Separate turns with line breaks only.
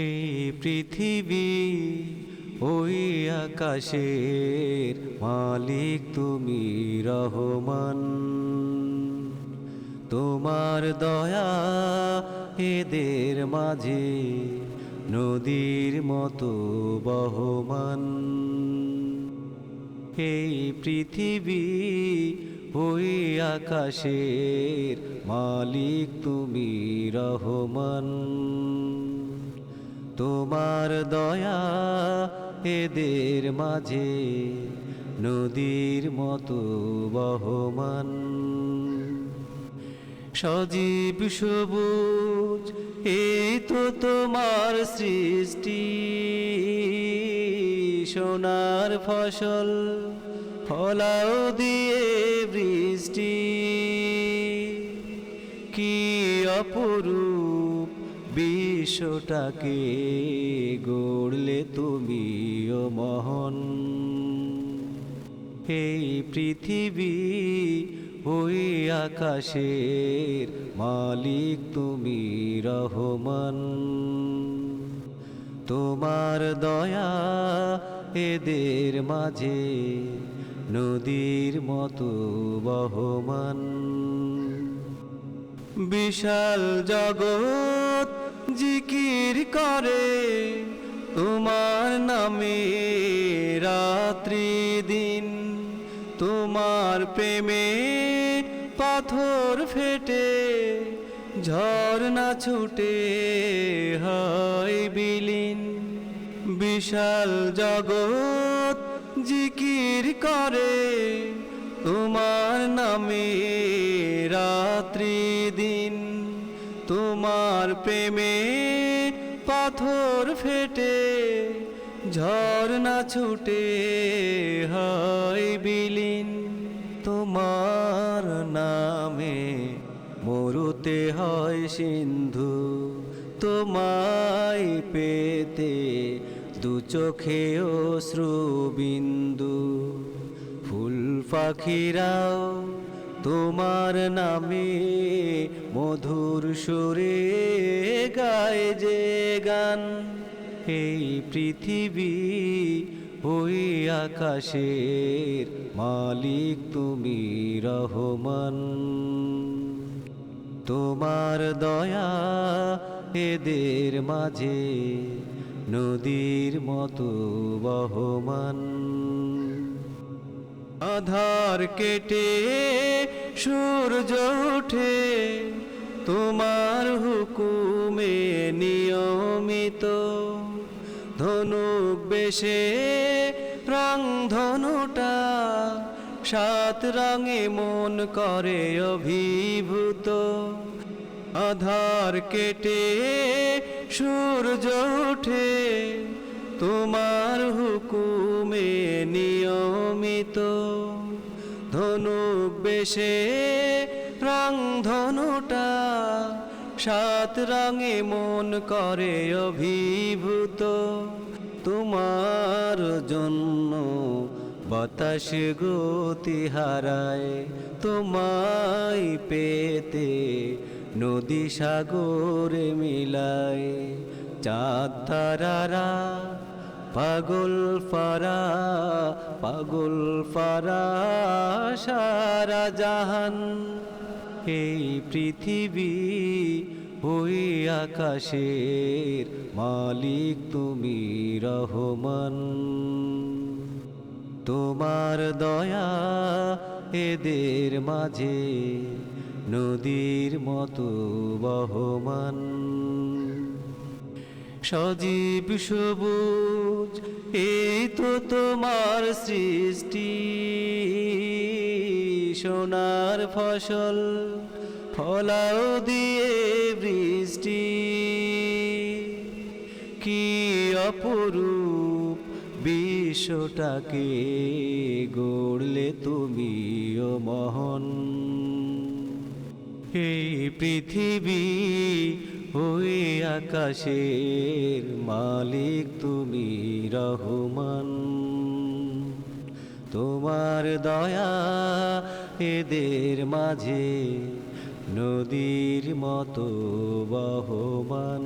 এই পৃথিবী ওই আকাশের মালিক তুমি রহমান। তোমার দয়া এদের মাঝে নদীর মতো বহমান। এই পৃথিবী ওই আকাশের মালিক তুমি রহমান। তোমার দয়া এদের মাঝে নদীর মতো বহমান। সজীব সবুজ এই তো তোমার সৃষ্টি, সোনার ফসল ফলাও দিয়ে বৃষ্টি। কি অপরূপ বিশ্বটাকে গড়লে তুমি ও মহন। এই পৃথিবী ওই আকাশের মালিক তুমি রহমান। তোমার দয়া এদের মাঝে নদীর মতো বহমান। বিশাল জগৎ জিকির করে তোমার নামে রাত্রি দিন। তোমার প্রেমে পাথর ফেটে ঝরনা ছুটে হয় বিলীন। বিশাল জগৎ জিকির করে তোমার নামে রাত্রি দিন। তোমার প্রেমে পাথর ফেটে ঝরনা ছুটে হয় বিলীন। তোমার নামে মরুতে হয় সিন্ধু, তোমায় পেতে দু চোখে অশ্রুবিন্দু। ফুল পাখিরাও তোমার নামে মধুর সুরে গায় যে গান। এই পৃথিবী ওই আকাশের মালিক তুমি রহমান। তোমার দয়া এদের মাঝে নদীর মতো বহমান। আধার কেটে সূর্য ওঠে তোমার হুকুমে নিয়মিত। ধনুক বেশে রং ধনুটা সাত রঙে মন করে অভিভূত। আধার কেটে সূর্য ওঠে তোমার হুকুমে নিয়মিত। ধনুক বেশে রং ধনুটা সাত রঙে মন করে অভিভূত। তোমার জন্য বাতাস গতি হারায়, তোমায় পেতে নদী সাগরে মিলায়। চাঁদ তারারা পাগল ফারা পাগল ফারা সারা জাহান। এই পৃথিবী ওই আকাশের মালিক তুমি রহমান। তোমার দয়া এদের মাঝে নদীর মতো বহমান। সজীব সবুজ এই তো তোমার সৃষ্টি, সোনার ফসল ফলাও দিয়ে বৃষ্টি। কি অপরূপ বিশ্বটাকে গড়লে তুমি ও মহন। এই পৃথিবী ওই আকাশের মালিক তুমি রহমান। তোমার দয়া এদের মাঝে নদীর মতো বহমান।